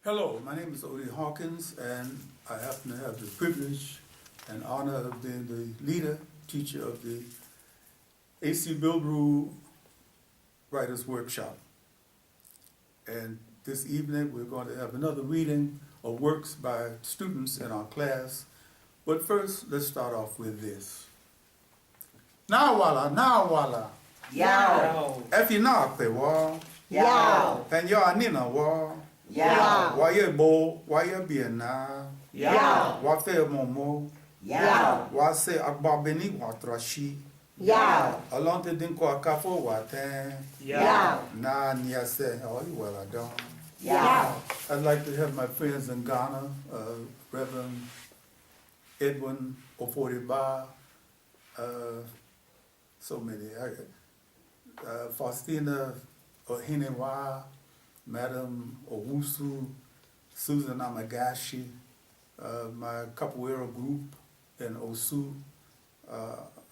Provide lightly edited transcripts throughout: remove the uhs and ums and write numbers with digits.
Hello, my name is Salena-Hawkins, and I happen to have the privilege and honor of being the leader, teacher of the AC Bilbrew Writers Workshop. And this evening, we're going to have another reading of works by students in our class. But first, let's start off with this. Now wala. Yow. Efinakte wa. Yow. And yo anina wa. Yow. Wa ye bo, wa ye biena. Yow. Wa fe momo. Yow. Wa se agbabeni wa trashi. Yow. Alonte dinko akafo wa ten. Yow. Na niase, oh you well I don't. Yow. I'd like to have my friends in Ghana, Reverend Edwin Oforiba, so many. Faustina Ohinewa, Madam Owusu, Susan Amagashi, my capoeira group in Osu,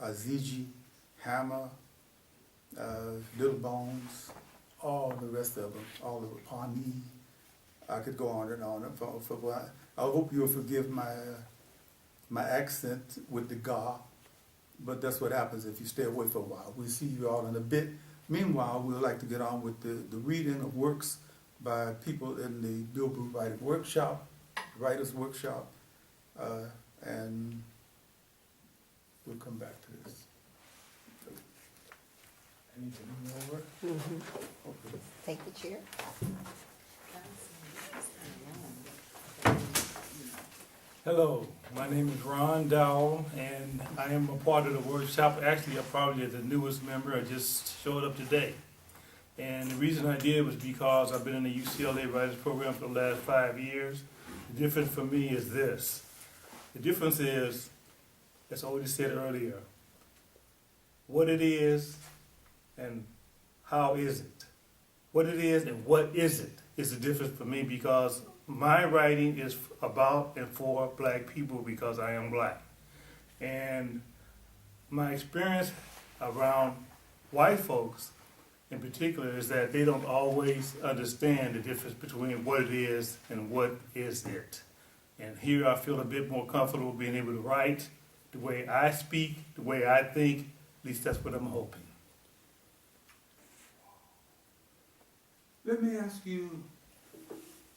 Aziji, Hammer, Little Bones, all the rest of them, all of the Pawnee. I could go on and on. I hope you'll forgive my accent with the Ga, but that's what happens if you stay away for a while. We'll see you all in a bit. Meanwhile, we'd like to get on with the reading of works by people in the Bilbrew Writers Workshop, and we'll come back to this. I need to move over. Okay. Take the chair. Hello, my name is Ron Dowell, and I am a part of the workshop. Actually, I'm probably the newest member. I just showed up today. And the reason I did was because I've been in the UCLA Writers Program for the last 5 years. The difference for me is this. The difference is, as Odie said earlier, what it is and how is it. What it is and what is it is the difference for me, because my writing is about and for black people because I am black. And my experience around white folks in particular is that they don't always understand the difference between what it is and what is it. And here I feel a bit more comfortable being able to write the way I speak, the way I think. At least that's what I'm hoping. Let me ask you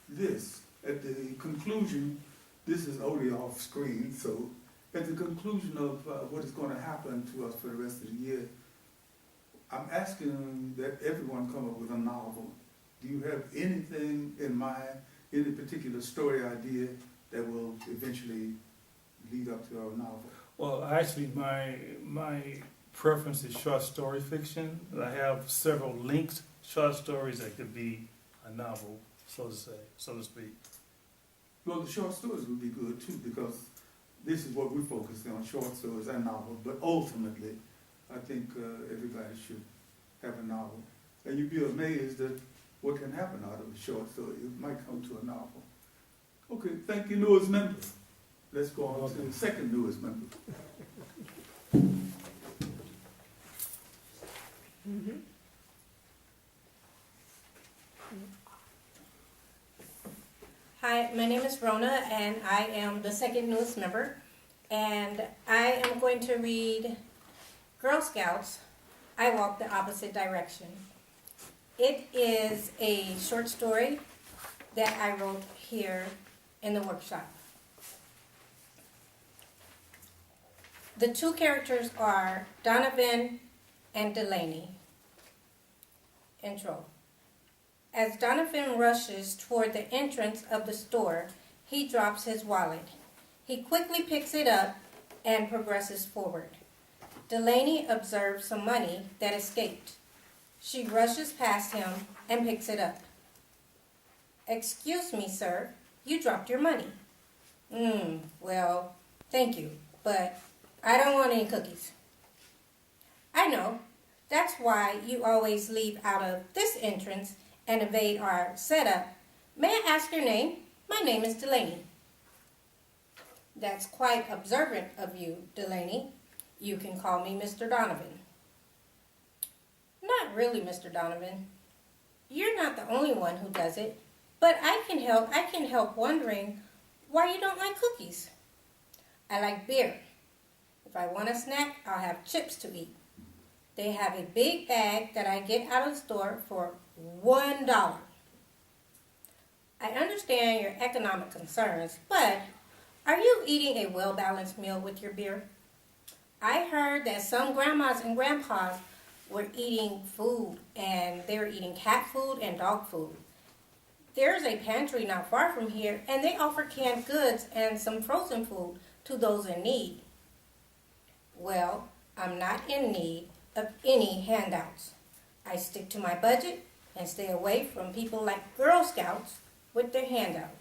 this. At the conclusion, this is only off screen, so at the conclusion of what is going to happen to us for the rest of the year, I'm asking that everyone come up with a novel. Do you have anything in mind, any particular story idea that will eventually lead up to our novel? Well, actually, my preference is short story fiction. I have several linked short stories that could be a novel, so to speak. Well, the short stories would be good too, because this is what we focus on, short stories and novels. But ultimately, I think everybody should have a novel. And you'd be amazed at what can happen out of a short story. It might come to a novel. Okay, thank you, newest member. Let's go on to the second newest member. Hi, my name is Rona, and I am the second newest member. And I am going to read Girl Scouts, I Walk the Opposite Direction. It is a short story that I wrote here in the workshop. The two characters are Donovan and Delaney. Intro. As Donovan rushes toward the entrance of the store, he drops his wallet. He quickly picks it up and progresses forward. Delaney observes some money that escaped. She rushes past him and picks it up. "Excuse me, sir, you dropped your money." Well, thank you, but I don't want any cookies." "I know. That's why you always leave out of this entrance and evade our setup. May I ask your name? My name is Delaney." "That's quite observant of you, Delaney. You can call me Mr. Donovan." "Not really, Mr. Donovan. You're not the only one who does it. But I can help wondering why you don't like cookies. I like beer. If I want a snack, I'll have chips to eat. They have a big bag that I get out of the store for $1. I understand your economic concerns, but are you eating a well-balanced meal with your beer? I heard that some grandmas and grandpas were eating food, and they were eating cat food and dog food. There's a pantry not far from here, and they offer canned goods and some frozen food to those in need. Well, I'm not in need of any handouts. I stick to my budget and stay away from people like Girl Scouts with their handout.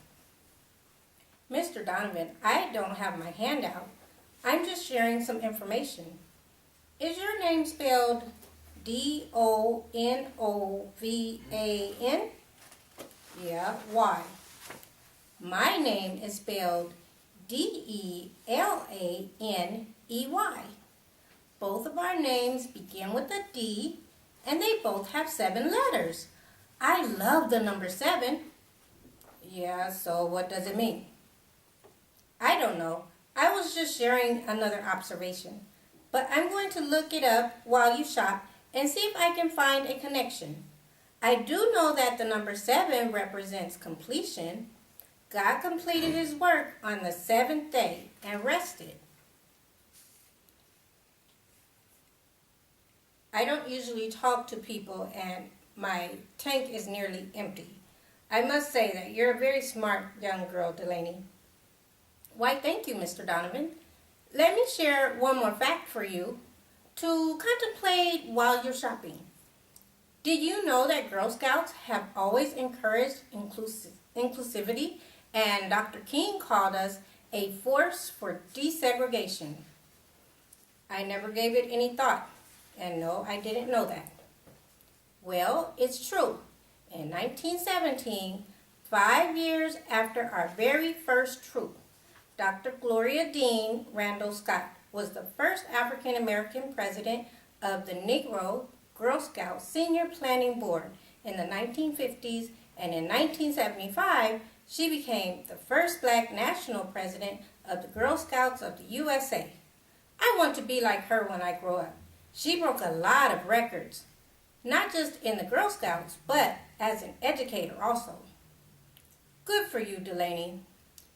Mr. Donovan, I don't have my handout. I'm just sharing some information. Is your name spelled Donovan? Yeah, why? My name is spelled Delaney. Both of our names begin with a D, and they both have 7 letters. I love the number 7. Yeah, so what does it mean? I don't know. I was just sharing another observation. But I'm going to look it up while you shop and see if I can find a connection. I do know that the number 7 represents completion. God completed his work on the 7th day and rested. I don't usually talk to people and my tank is nearly empty. I must say that you're a very smart young girl, Delaney. Why, thank you, Mr. Donovan. Let me share one more fact for you to contemplate while you're shopping. Did you know that Girl Scouts have always encouraged inclusivity, and Dr. King called us a force for desegregation? I never gave it any thought, and no, I didn't know that. Well, it's true. In 1917, 5 years after our very first troop, Dr. Gloria Dean Randall Scott was the first African American president of the Negro Girl Scout Senior Planning Board in the 1950s, and in 1975, she became the first black national president of the Girl Scouts of the USA. I want to be like her when I grow up. She broke a lot of records, not just in the Girl Scouts, but as an educator also. Good for you, Delaney.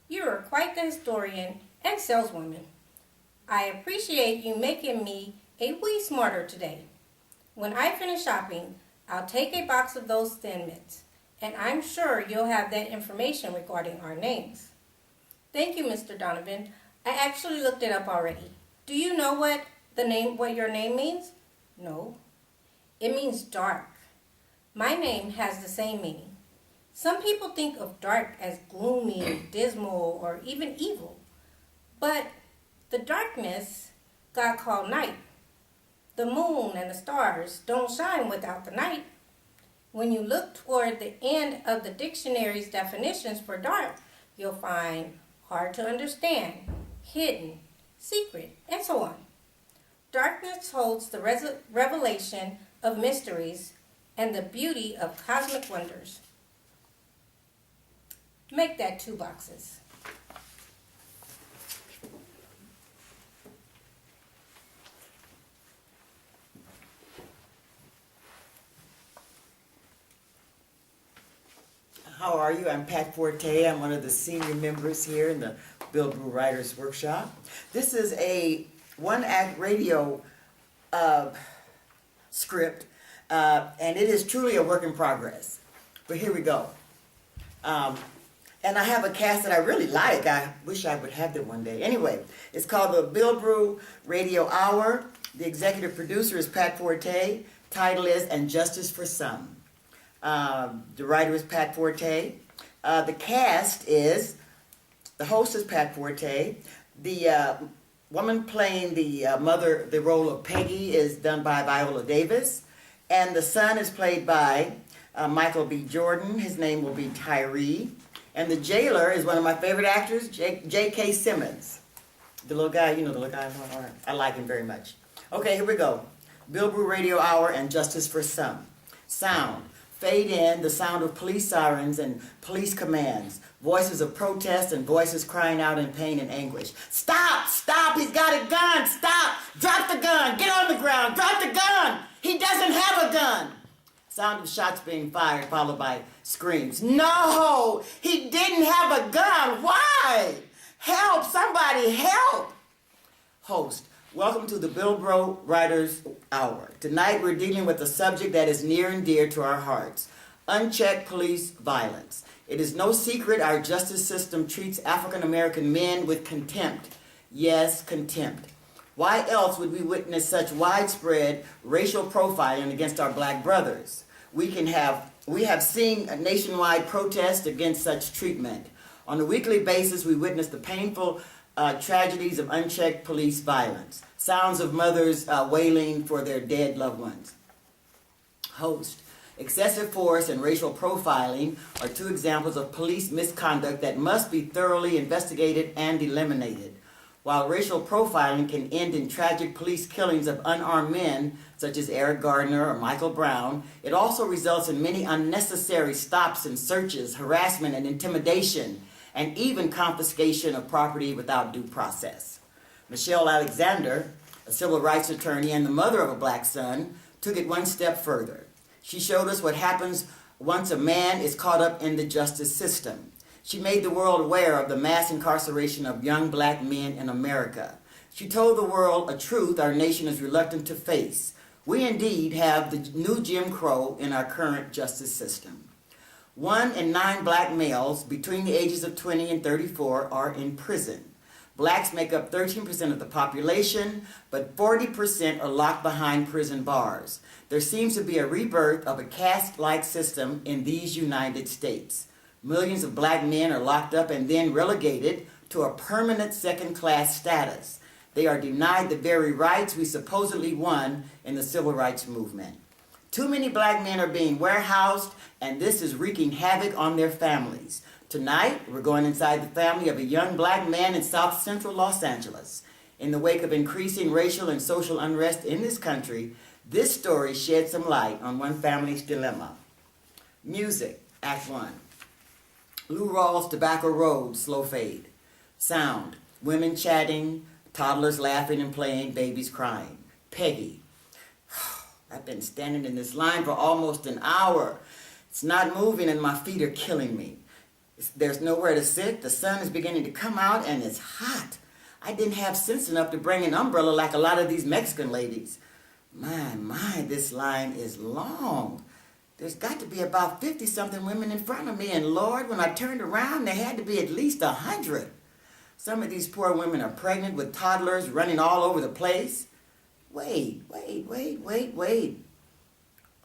You are quite the historian and saleswoman. I appreciate you making me a wee smarter today. When I finish shopping, I'll take a box of those Thin Mints, and I'm sure you'll have that information regarding our names. Thank you, Mr. Donovan. I actually looked it up already. Do you know what your name means? No. It means dark. My name has the same meaning. Some people think of dark as gloomy, dismal, or even evil. But the darkness God called night. The moon and the stars don't shine without the night. When you look toward the end of the dictionary's definitions for dark, you'll find hard to understand, hidden, secret, and so on. Darkness holds the revelation of mysteries and the beauty of cosmic wonders. Make that 2 boxes. How are you? I'm Pat Forte. I'm one of the senior members here in the Bilbrew Writers Workshop. This is a 1-act radio script, and it is truly a work in progress. But here we go. And I have a cast that I really like. I wish I would have them one day. Anyway, it's called the Bilbrew Radio Hour. The executive producer is Pat Forte. Title is And Justice for Some. The writer is Pat Forte. The cast is, the host is Pat Forte. The woman playing the mother, the role of Peggy, is done by Viola Davis. And the son is played by Michael B. Jordan. His name will be Tyree. And the jailer is one of my favorite actors, J.K. Simmons. The little guy, you know the little guy, I like him very much. Okay, here we go. Bilbrew Radio Hour and Justice for Some. Sound. Fade in the sound of police sirens and police commands, voices of protest and voices crying out in pain and anguish. Stop! Stop! He's got a gun! Stop! Drop the gun! Get on the ground! Drop the gun! He doesn't have a gun! Sound of shots being fired, followed by screams. No! He didn't have a gun! Why? Help! Somebody help! Host, welcome to the Bilbrew Writers Hour. Tonight we're dealing with a subject that is near and dear to our hearts, unchecked police violence. It is no secret our justice system treats African American men with contempt. Yes, contempt. Why else would we witness such widespread racial profiling against our black brothers? We have seen a nationwide protest against such treatment. On a weekly basis, we witness the painful tragedies of unchecked police violence, sounds of mothers wailing for their dead loved ones. Host, excessive force and racial profiling are two examples of police misconduct that must be thoroughly investigated and eliminated. While racial profiling can end in tragic police killings of unarmed men, such as Eric Gardner or Michael Brown, it also results in many unnecessary stops and searches, harassment and intimidation, and even confiscation of property without due process. Michelle Alexander, a civil rights attorney and the mother of a black son, took it one step further. She showed us what happens once a man is caught up in the justice system. She made the world aware of the mass incarceration of young black men in America. She told the world a truth our nation is reluctant to face. We indeed have the new Jim Crow in our current justice system. 1 in 9 black males between the ages of 20 and 34 are in prison. Blacks make up 13% of the population, but 40% are locked behind prison bars. There seems to be a rebirth of a caste-like system in these United States. Millions of black men are locked up and then relegated to a permanent second-class status. They are denied the very rights we supposedly won in the civil rights movement. Too many black men are being warehoused, and this is wreaking havoc on their families. Tonight, we're going inside the family of a young black man in South Central Los Angeles. In the wake of increasing racial and social unrest in this country, this story sheds some light on one family's dilemma. Music, Act 1. Lou Rawls' Tobacco Road, slow fade. Sound, women chatting, toddlers laughing and playing, babies crying. Peggy. I've been standing in this line for almost an hour. It's not moving and my feet are killing me. There's nowhere to sit. The sun is beginning to come out and it's hot. I didn't have sense enough to bring an umbrella like a lot of these Mexican ladies. My, this line is long. There's got to be about 50-something women in front of me, and Lord, when I turned around, there had to be at least 100. Some of these poor women are pregnant with toddlers running all over the place. Wait.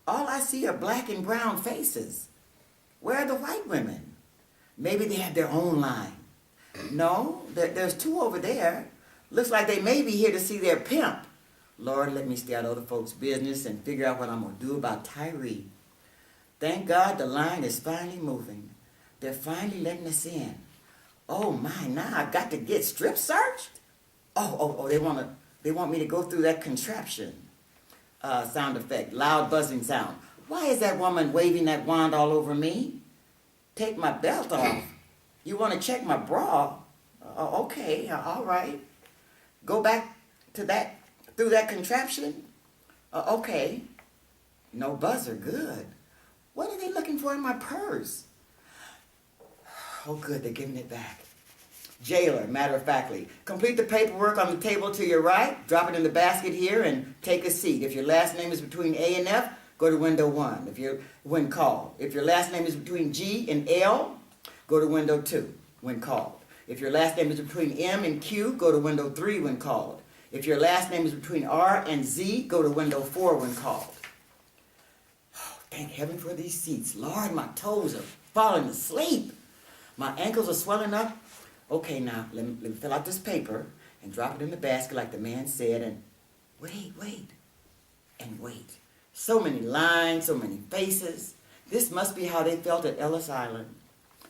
All I see are black and brown faces. Where are the white women? Maybe they have their own line. No, there's 2 over there. Looks like they may be here to see their pimp. Lord, let me stay out of other folks' business and figure out what I'm going to do about Tyree. Thank God the line is finally moving. They're finally letting us in. Oh my, now I've got to get strip searched? Oh, they want me to go through that contraption. Sound effect, loud buzzing sound. Why is that woman waving that wand all over me? Take my belt off. You want to check my bra? Okay, all right. Go back to that, through that contraption? Okay. No buzzer, good. What are they looking for in my purse? Oh, good, they're giving it back. Jailer, matter-of-factly, complete the paperwork on the table to your right, drop it in the basket here, and take a seat. If your last name is between A and F, go to window 1 when called. If your last name is between G and L, go to window 2 when called. If your last name is between M and Q, go to window 3 when called. If your last name is between R and Z, go to window 4 when called. Thank heaven for these seats. Lord, my toes are falling asleep. My ankles are swelling up. Okay, now, let me fill out this paper and drop it in the basket like the man said, and wait. So many lines, so many faces. This must be how they felt at Ellis Island.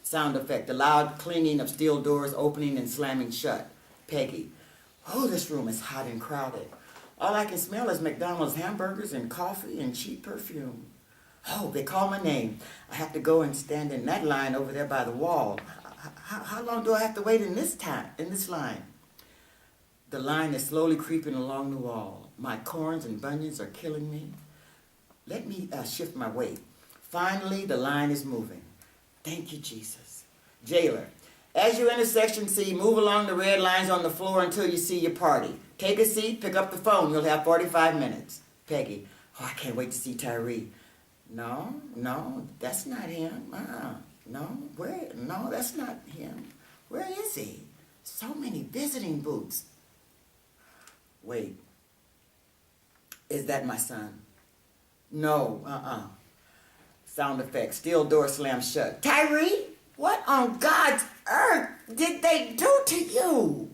Sound effect, the loud clinking of steel doors opening and slamming shut. Peggy. Oh, this room is hot and crowded. All I can smell is McDonald's hamburgers and coffee and cheap perfume. Oh, they call my name. I have to go and stand in that line over there by the wall. How long do I have to wait in this line? The line is slowly creeping along the wall. My corns and bunions are killing me. Let me shift my weight. Finally, the line is moving. Thank you, Jesus. Jailer, as you enter section C, move along the red lines on the floor until you see your party. Take a seat, pick up the phone. You'll have 45 minutes. Peggy, oh, I can't wait to see Tyree. No, that's not him. No, that's not him. Where is he? So many visiting booths. Wait, is that my son? No, Sound effect, steel door slammed shut. Tyree, what on God's earth did they do to you?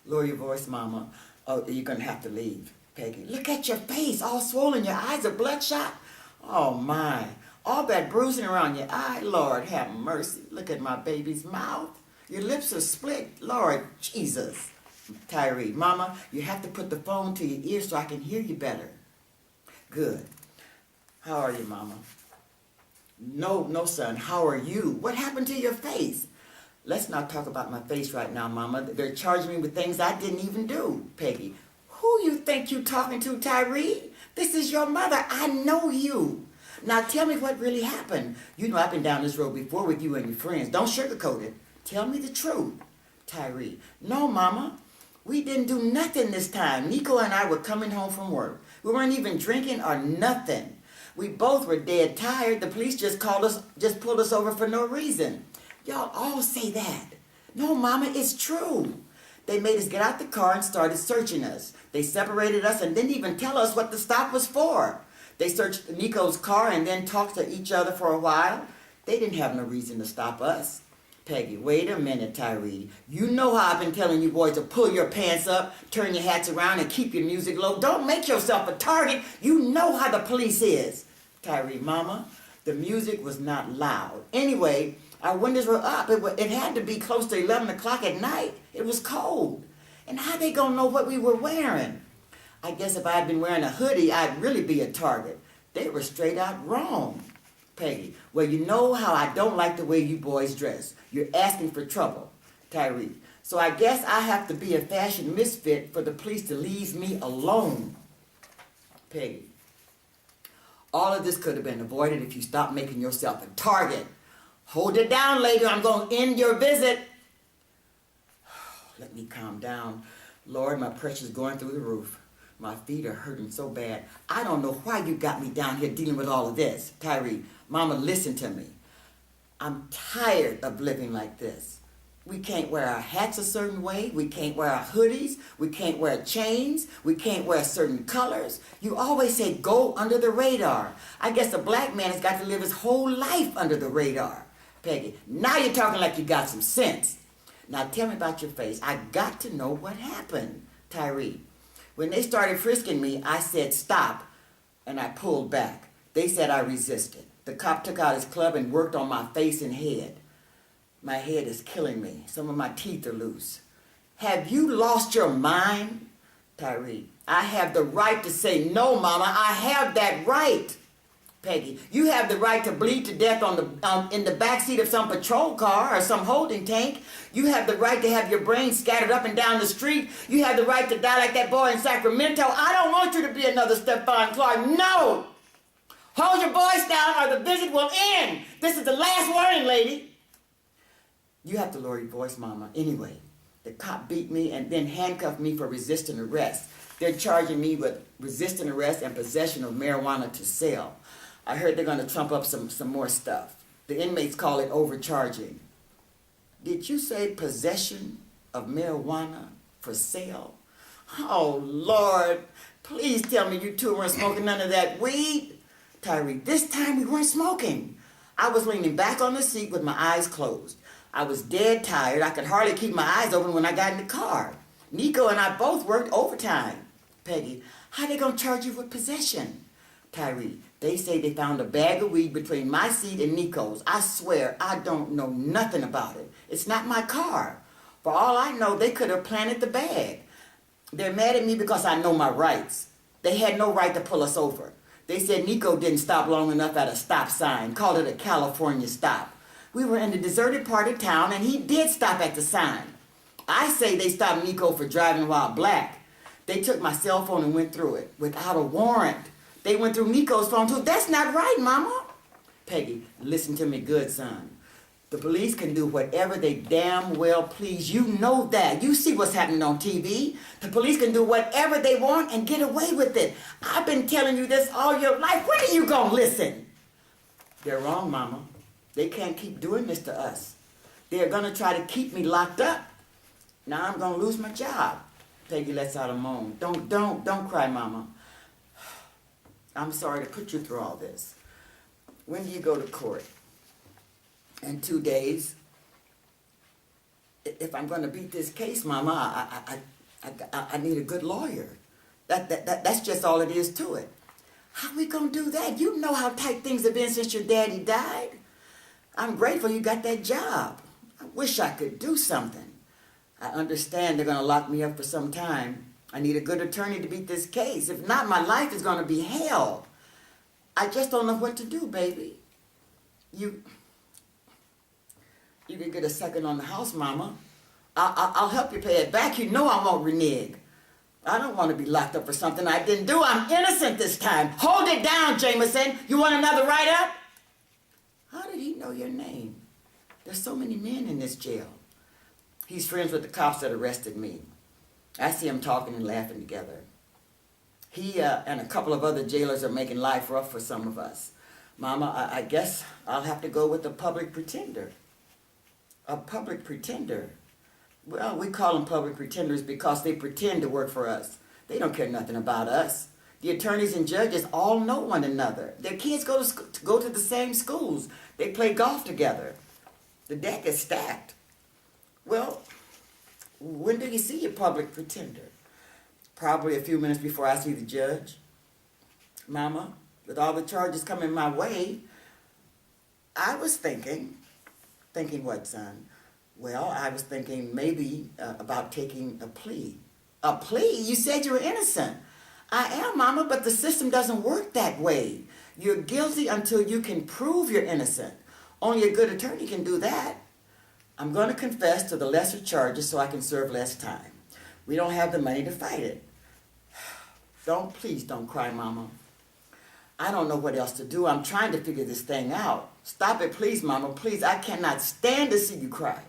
Lower your voice, Mama. Oh, you're gonna have to leave. Peggy, look at your face, all swollen, your eyes are bloodshot. Oh my, all that bruising around your eye. Lord, have mercy. Look at my baby's mouth. Your lips are split. Lord Jesus. Tyree, Mama, you have to put the phone to your ear so I can hear you better. Good. How are you, Mama? No, son. How are you? What happened to your face? Let's not talk about my face right now, Mama. They're charging me with things I didn't even do. Peggy, who you think you talking to, Tyree? This is your mother. I know you. Now tell me what really happened. You know I've been down this road before with you and your friends. Don't sugarcoat it. Tell me the truth. Tyree, no, Mama. We didn't do nothing this time. Nico and I were coming home from work. We weren't even drinking or nothing. We both were dead tired. The police just pulled us over for no reason. Y'all all say that. No, Mama, it's true. They made us get out the car and started searching us. They separated us and didn't even tell us what the stop was for. They searched Nico's car and then talked to each other for a while. They didn't have no reason to stop us. Peggy, wait a minute, Tyree. You know how I've been telling you boys to pull your pants up, turn your hats around, and keep your music low. Don't make yourself a target. You know how the police is. Tyree, Mama, the music was not loud. Anyway, our windows were up. It had to be close to 11 o'clock at night. It was cold. And how they gonna know what we were wearing? I guess if I had been wearing a hoodie, I'd really be a target. They were straight out wrong. Peggy, well, you know how I don't like the way you boys dress. You're asking for trouble. Tyree, so I guess I have to be a fashion misfit for the police to leave me alone. Peggy, all of this could have been avoided if you stopped making yourself a target. Hold it down, lady, I'm going to end your visit. Let me calm down. Lord, my pressure's going through the roof. My feet are hurting so bad. I don't know why you got me down here dealing with all of this. Tyree, Mama, listen to me. I'm tired of living like this. We can't wear our hats a certain way. We can't wear our hoodies. We can't wear chains. We can't wear certain colors. You always say go under the radar. I guess a black man has got to live his whole life under the radar. Peggy, now you're talking like you got some sense. Now tell me about your face. I got to know what happened. Tyree, when they started frisking me, I said stop, and I pulled back. They said I resisted. The cop took out his club and worked on my face and head. My head is killing me. Some of my teeth are loose. Have you lost your mind? Tyree, I have the right to say no, Mama. I have that right. Peggy, you have the right to bleed to death in the backseat of some patrol car or some holding tank. You have the right to have your brains scattered up and down the street. You have the right to die like that boy in Sacramento. I don't want you to be another Stephon Clark. No! Hold your voice down or the visit will end. This is the last warning, lady. You have to lower your voice, Mama. Anyway, the cop beat me and then handcuffed me for resisting arrest. They're charging me with resisting arrest and possession of marijuana to sell. I heard they're going to trump up some more stuff. The inmates call it overcharging. Did you say possession of marijuana for sale? Oh, Lord, please tell me you two weren't smoking none of that weed. Tyree, this time we weren't smoking. I was leaning back on the seat with my eyes closed. I was dead tired. I could hardly keep my eyes open when I got in the car. Nico and I both worked overtime. Peggy, how they going to charge you with possession? Tyree, they say they found a bag of weed between my seat and Nico's. I swear, I don't know nothing about it. It's not my car. For all I know, they could have planted the bag. They're mad at me because I know my rights. They had no right to pull us over. They said Nico didn't stop long enough at a stop sign, called it a California stop. We were in the deserted part of town, and he did stop at the sign. I say they stopped Nico for driving while black. They took my cell phone and went through it without a warrant. They went through Nico's phone too. That's not right, Mama. Peggy, listen to me good, son. The police can do whatever they damn well please. You know that. You see what's happening on TV. The police can do whatever they want and get away with it. I've been telling you this all your life. When are you gonna listen? They're wrong, Mama. They can't keep doing this to us. They're gonna try to keep me locked up. Now I'm gonna lose my job. Peggy lets out a moan. Don't cry, Mama. I'm sorry to put you through all this. When do you go to court? In 2 days. If I'm going to beat this case, Mama, I need a good lawyer. That's just all it is to it. How we going to do that? You know how tight things have been since your daddy died. I'm grateful you got that job. I wish I could do something. I understand they're going to lock me up for some time. I need a good attorney to beat this case. If not, my life is going to be hell. I just don't know what to do, baby. You can get a second on the house, Mama. I'll help you pay it back. You know I won't renege. I don't want to be locked up for something I didn't do. I'm innocent this time. Hold it down, Jameson. You want another write-up? How did he know your name? There's so many men in this jail. He's friends with the cops that arrested me. I see them talking and laughing together. He and a couple of other jailers are making life rough for some of us. Mama, I guess I'll have to go with a public pretender. A public pretender? Well, we call them public pretenders because they pretend to work for us. They don't care nothing about us. The attorneys and judges all know one another. Their kids go to the same schools. They play golf together. The deck is stacked. Well, when do you see your public pretender? Probably a few minutes before I see the judge. Mama, with all the charges coming my way, I was thinking what, son? Well, I was thinking maybe about taking a plea. A plea? You said you were innocent. I am, Mama, but the system doesn't work that way. You're guilty until you can prove you're innocent. Only a good attorney can do that. I'm going to confess to the lesser charges so I can serve less time. We don't have the money to fight it. Please don't cry, Mama. I don't know what else to do. I'm trying to figure this thing out. Stop it, please, Mama, please. I cannot stand to see you cry.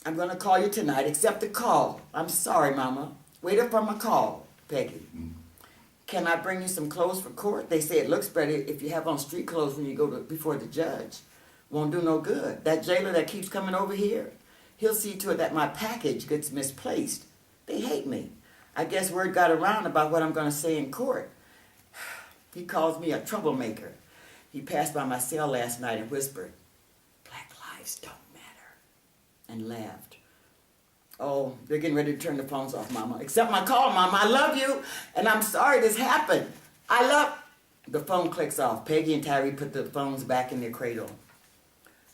I'm going to call you tonight. Accept the call. I'm sorry, Mama. Wait up for my call, Peggy. Can I bring you some clothes for court? They say it looks better if you have on street clothes when you go before the judge. Won't do no good. That jailer that keeps coming over here, he'll see to it that my package gets misplaced. They hate me. I guess word got around about what I'm going to say in court. He calls me a troublemaker. He passed by my cell last night and whispered, "Black lives don't matter," and laughed. Oh, they're getting ready to turn the phones off, Mama. Accept my call, Mama. I love you, and I'm sorry this happened. The phone clicks off. Peggy and Tyree put the phones back in their cradle.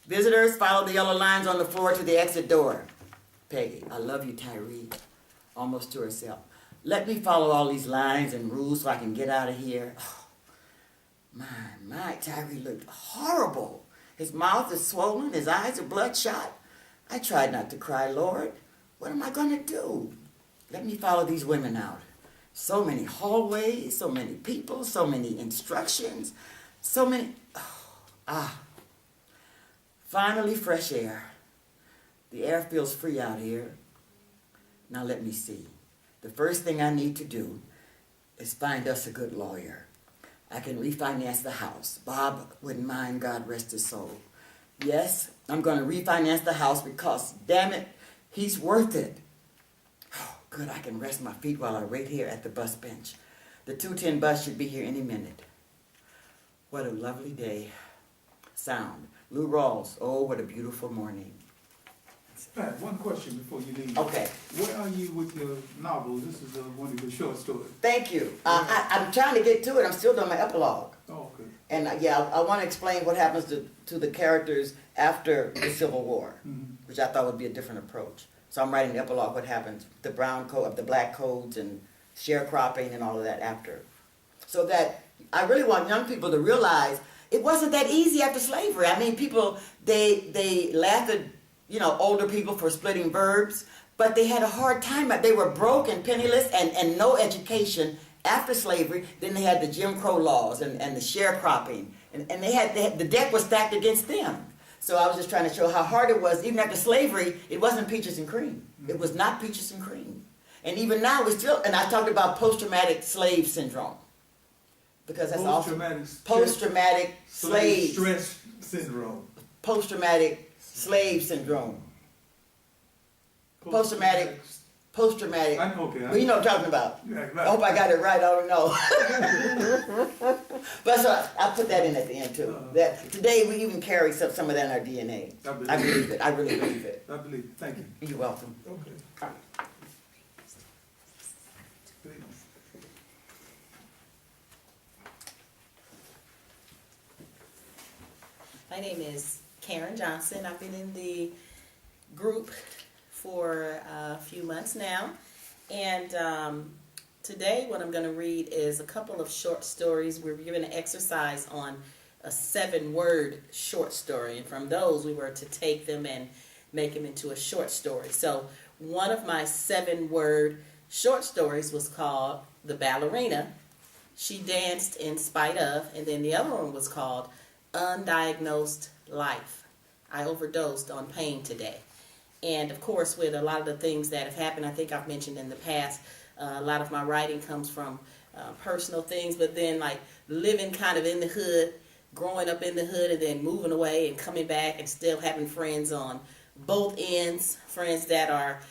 Visitors, follow the yellow lines on the floor to the exit door. Peggy, I love you, Tyree. Almost to herself. Let me follow all these lines and rules so I can get out of here. Oh, my, Tyree looked horrible. His mouth is swollen, his eyes are bloodshot. I tried not to cry, Lord. What am I going to do? Let me follow these women out. So many hallways, so many people, so many instructions, so many... Finally, fresh air. The air feels free out here. Now let me see. The first thing I need to do is find us a good lawyer. I can refinance the house. Bob wouldn't mind, God rest his soul. Yes, I'm going to refinance the house because, damn it, he's worth it. Oh, good, I can rest my feet while I wait here at the bus bench. The 210 bus should be here any minute. What a lovely day. Sound. Lou Rawls. Oh, what a beautiful morning. Pat, one question before you leave. Okay. Where are you with your novels? This is one of your short stories. Thank you. I'm trying to get to it. I'm still doing my epilogue. Oh, okay. And I want to explain what happens to the characters after the Civil War, which I thought would be a different approach. So I'm writing the epilogue, what happens, the brown code, the black codes, and sharecropping and all of that after. So that I really want young people to realize it wasn't that easy after slavery. I mean, people, they laugh at, older people for splitting verbs, but they had a hard time. They were broke and penniless and no education after slavery. Then they had the Jim Crow laws and the sharecropping. And the deck was stacked against them. So I was just trying to show how hard it was. Even after slavery, it wasn't peaches and cream. It was not peaches and cream. And even now, we're still, and I talked about post-traumatic slave syndrome. Because that's also post-traumatic slave stress syndrome. Post-traumatic slave syndrome. Post-traumatic. I know, okay. Well, you know what I'm talking about. Yeah, right. I hope I got it right. I don't know. But so I'll put that in at the end too. That today we even carry some of that in our DNA. I believe it. I really believe it. I believe it. Thank you. You're welcome. Okay. Please. My name is Karen Johnson. I've been in the group for a few months now. And today what I'm going to read is a couple of short stories. We're given an exercise on a 7-word short story. And from those we were to take them and make them into a short story. So one of my 7-word short stories was called The Ballerina. She danced in spite of. And then the other one was called Undiagnosed Life. I overdosed on pain today. And of course, with a lot of the things that have happened, I think I've mentioned in the past, a lot of my writing comes from personal things, but then like living kind of in the hood, growing up in the hood, and then moving away and coming back and still having friends on both ends, friends that are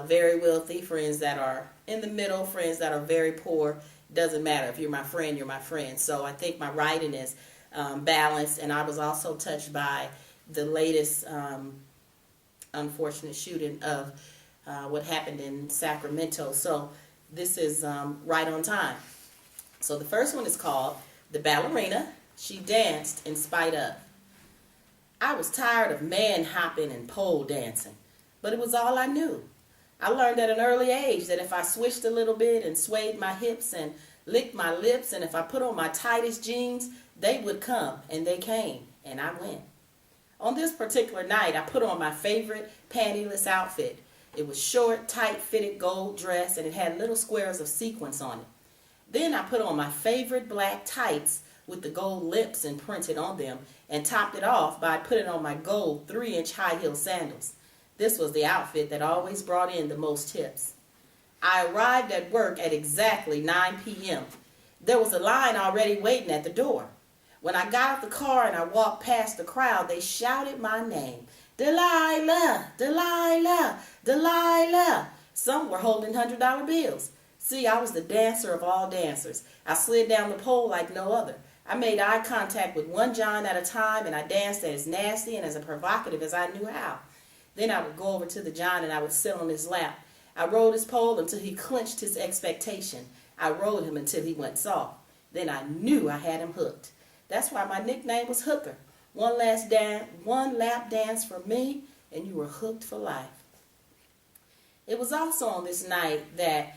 very wealthy, friends that are in the middle, friends that are very poor. Doesn't matter. If you're my friend, you're my friend. So I think my writing is balanced, and I was also touched by the latest unfortunate shooting of what happened in Sacramento. So this is right on time. So the first one is called The Ballerina. She danced in spite of. I was tired of man hopping and pole dancing, but it was all I knew. I learned at an early age that if I switched a little bit and swayed my hips and licked my lips, and if I put on my tightest jeans, they would come, and they came, and I went. On this particular night, I put on my favorite pantyless outfit. It was short, tight-fitted gold dress, and it had little squares of sequins on it. Then I put on my favorite black tights with the gold lips imprinted on them, and topped it off by putting on my gold 3-inch high-heel sandals. This was the outfit that always brought in the most tips. I arrived at work at exactly 9 p.m. There was a line already waiting at the door. When I got out the car and I walked past the crowd, they shouted my name. Delilah, Delilah, Delilah. Some were holding $100 bills. See, I was the dancer of all dancers. I slid down the pole like no other. I made eye contact with one John at a time, and I danced as nasty and as provocative as I knew how. Then I would go over to the John and I would sit on his lap. I rode his pole until he clenched his expectation. I rode him until he went soft. Then I knew I had him hooked. That's why my nickname was Hooker. One lap dance for me, and you were hooked for life. It was also on this night that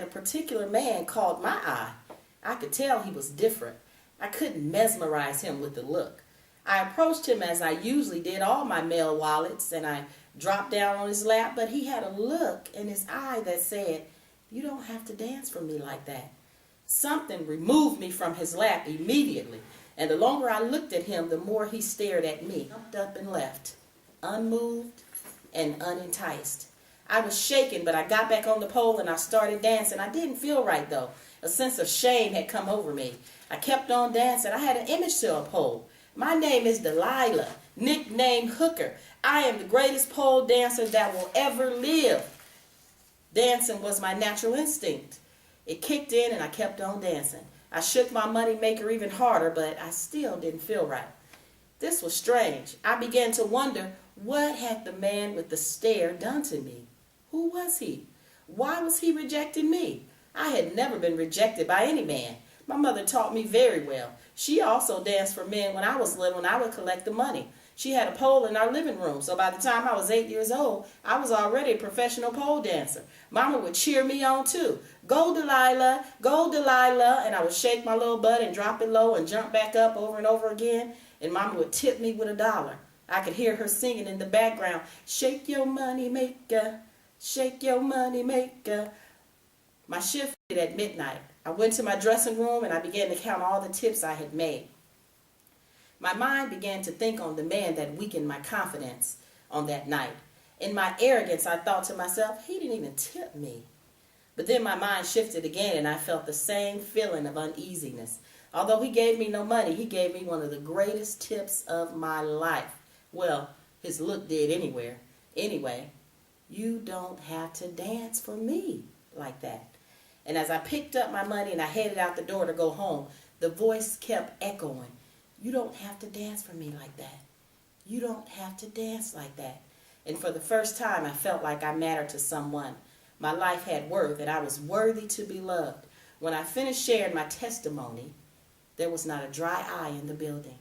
a particular man caught my eye. I could tell he was different. I couldn't mesmerize him with the look. I approached him as I usually did all my male wallets, and I dropped down on his lap, but he had a look in his eye that said, "You don't have to dance for me like that." Something removed me from his lap immediately, and the longer I looked at him, the more he stared at me. Jumped up and left, unmoved and unenticed. I was shaken, but I got back on the pole and I started dancing. I didn't feel right, though. A sense of shame had come over me. I kept on dancing. I had an image to uphold. My name is Delilah, nicknamed Hooker. I am the greatest pole dancer that will ever live. Dancing was my natural instinct. It kicked in and I kept on dancing. I shook my money maker even harder, but I still didn't feel right. This was strange. I began to wonder, what had the man with the stare done to me? Who was he? Why was he rejecting me? I had never been rejected by any man. My mother taught me very well. She also danced for men when I was little and I would collect the money. She had a pole in our living room, so by the time I was 8 years old, I was already a professional pole dancer. Mama would cheer me on too. Go Delilah, go Delilah, and I would shake my little butt and drop it low and jump back up over and over again, and Mama would tip me with $1. I could hear her singing in the background, shake your money maker, shake your money maker. My shift ended at midnight. I went to my dressing room and I began to count all the tips I had made. My mind began to think on the man that weakened my confidence on that night. In my arrogance, I thought to myself, he didn't even tip me. But then my mind shifted again and I felt the same feeling of uneasiness. Although he gave me no money, he gave me one of the greatest tips of my life. Well, his look did Anyway, you don't have to dance for me like that. And as I picked up my money and I headed out the door to go home, the voice kept echoing. You don't have to dance for me like that. You don't have to dance like that. And for the first time, I felt like I mattered to someone. My life had worth and I was worthy to be loved. When I finished sharing my testimony, there was not a dry eye in the building.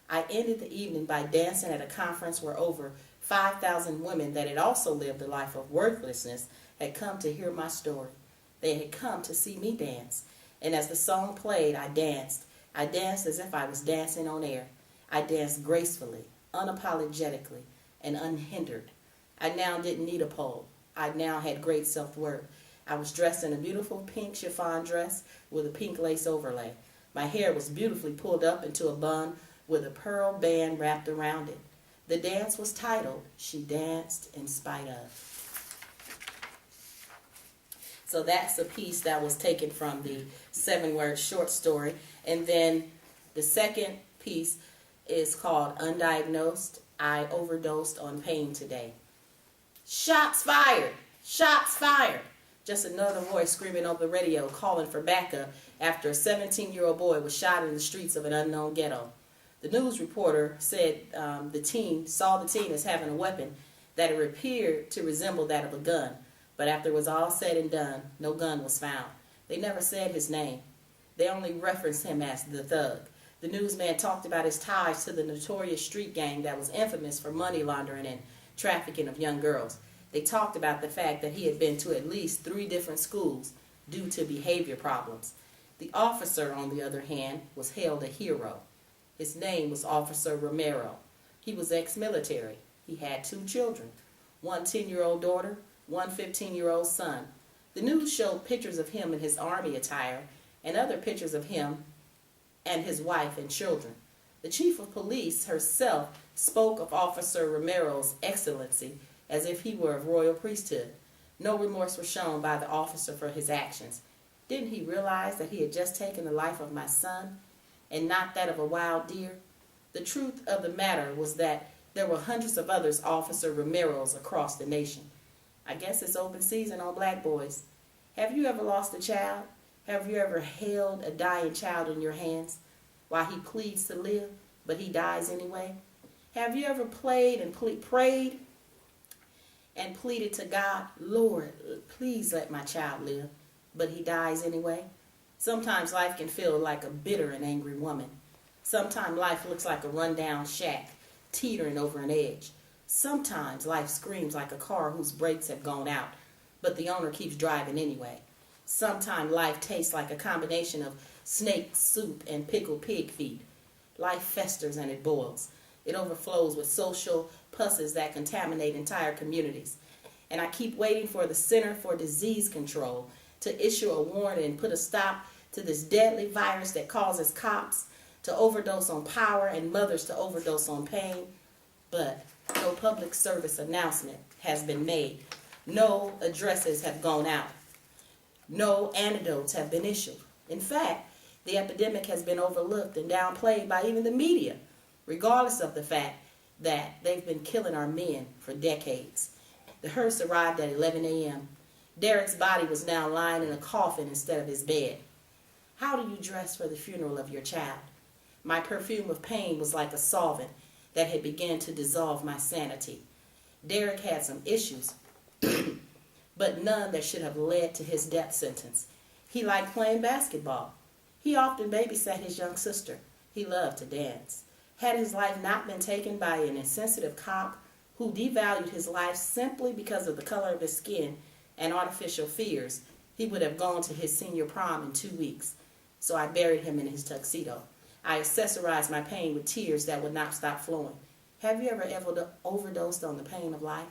I ended the evening by dancing at a conference where over 5,000 women that had also lived a life of worthlessness had come to hear my story. They had come to see me dance. And as the song played, I danced. I danced as if I was dancing on air. I danced gracefully, unapologetically, and unhindered. I now didn't need a pole. I now had great self-worth. I was dressed in a beautiful pink chiffon dress with a pink lace overlay. My hair was beautifully pulled up into a bun with a pearl band wrapped around it. The dance was titled, She Danced in Spite of. So that's a piece that was taken from the 7-word short story. And then the second piece is called Undiagnosed. I overdosed on pain today. Shots fired! Shots fired! Just another voice screaming over the radio, calling for backup after a 17-year-old boy was shot in the streets of an unknown ghetto. The news reporter said the teen saw the teen as having a weapon that it appeared to resemble that of a gun. But after it was all said and done, no gun was found. They never said his name. They only referenced him as the thug. The newsman talked about his ties to the notorious street gang that was infamous for money laundering and trafficking of young girls. They talked about the fact that he had been to at least 3 different schools due to behavior problems. The officer, on the other hand, was hailed a hero. His name was Officer Romero. He was ex-military. He had 2 children, one 10-year-old daughter, one 15-year-old son. The news showed pictures of him in his army attire and other pictures of him and his wife and children. The chief of police herself spoke of Officer Romero's excellency as if he were of royal priesthood. No remorse was shown by the officer for his actions. Didn't he realize that he had just taken the life of my son and not that of a wild deer? The truth of the matter was that there were hundreds of others Officer Romeros across the nation. I guess it's open season on black boys. Have you ever lost a child? Have you ever held a dying child in your hands while he pleads to live, but he dies anyway? Have you ever prayed and pleaded to God, Lord, please let my child live, but he dies anyway? Sometimes life can feel like a bitter and angry woman. Sometimes life looks like a rundown shack, teetering over an edge. Sometimes life screams like a car whose brakes have gone out, but the owner keeps driving anyway. Sometimes life tastes like a combination of snake soup and pickled pig feet. Life festers and it boils. It overflows with social pusses that contaminate entire communities. And I keep waiting for the Center for Disease Control to issue a warning and put a stop to this deadly virus that causes cops to overdose on power and mothers to overdose on pain. But no public service announcement has been made. No addresses have gone out. No antidotes have been issued. In fact, the epidemic has been overlooked and downplayed by even the media, regardless of the fact that they've been killing our men for decades. The hearse arrived at 11 a.m. Derek's body was now lying in a coffin instead of his bed. How do you dress for the funeral of your child? My perfume of pain was like a solvent that had begun to dissolve my sanity. Derek had some issues, but none that should have led to his death sentence. He liked playing basketball. He often babysat his young sister. He loved to dance. Had his life not been taken by an insensitive cop who devalued his life simply because of the color of his skin and artificial fears, he would have gone to his senior prom in 2 weeks. So I buried him in his tuxedo. I accessorized my pain with tears that would not stop flowing. Have you ever overdosed on the pain of life?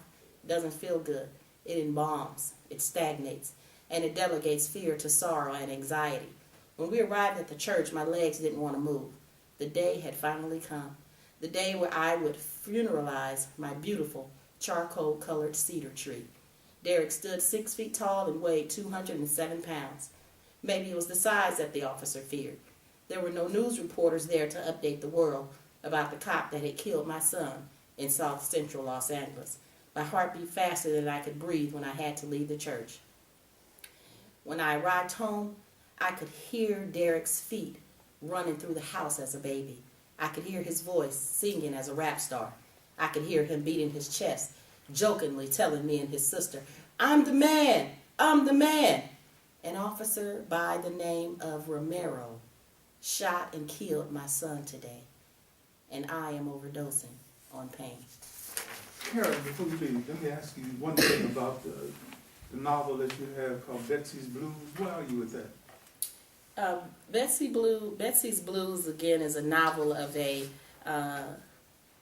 It doesn't feel good. It embalms, it stagnates, and it delegates fear to sorrow and anxiety. When we arrived at the church, my legs didn't want to move. The day had finally come. The day where I would funeralize my beautiful charcoal-colored cedar tree. Derek stood 6 feet tall and weighed 207 pounds. Maybe it was the size that the officer feared. There were no news reporters there to update the world about the cop that had killed my son in South Central Los Angeles. My heart beat faster than I could breathe when I had to leave the church. When I arrived home, I could hear Derek's feet running through the house as a baby. I could hear his voice singing as a rap star. I could hear him beating his chest, jokingly telling me and his sister, "I'm the man, I'm the man." An officer by the name of Romero shot and killed my son today, and I am overdosing on pain. Harold, before you leave, let me ask you one thing about the novel that you have called Betsy's Blues. Where are you with that? Betsy's Blues, again, is a novel of a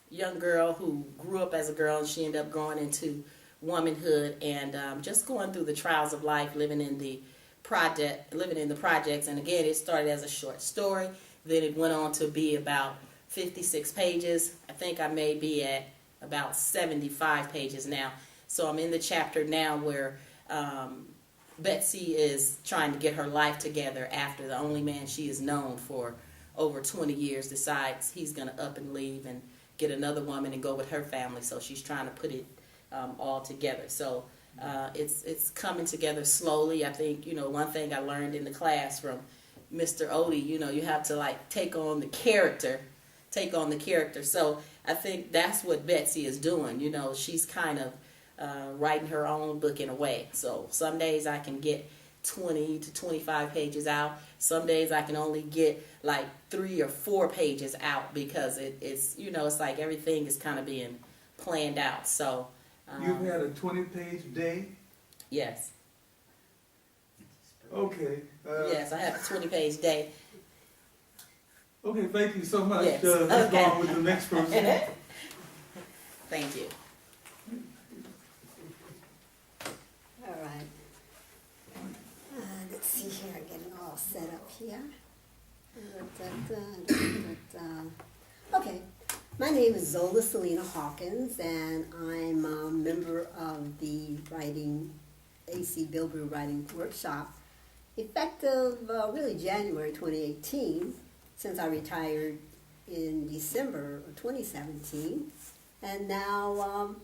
young girl who grew up as a girl, and she ended up growing into womanhood and just going through the trials of life, living in the projects. And again, it started as a short story. Then it went on to be about 56 pages. I think I may be at about 75 pages now. So I'm in the chapter now where Betsy is trying to get her life together after the only man she has known for over 20 years decides he's going to up and leave and get another woman and go with her family. So she's trying to put it all together. So it's coming together slowly. I think, one thing I learned in the class from Mr. Odie, you have to like take on the character. So I think that's what Betsy is doing. She's kind of writing her own book in a way. So some days I can get 20 to 25 pages out. Some days I can only get like 3 or 4 pages out because it's it's like everything is kind of being planned out. So You've had a 20-page day? yes. Okay. Yes, I have a 20-page day. Okay, thank you so much. Yes. Let's go Okay. on with the next person. Thank you. All right. Let's see here, getting all set up here. Okay, my name is Zola Salena-Hawkins, and I'm a member of the AC Bilbrew Writing Workshop, effective really January 2018, since I retired in December of 2017, and now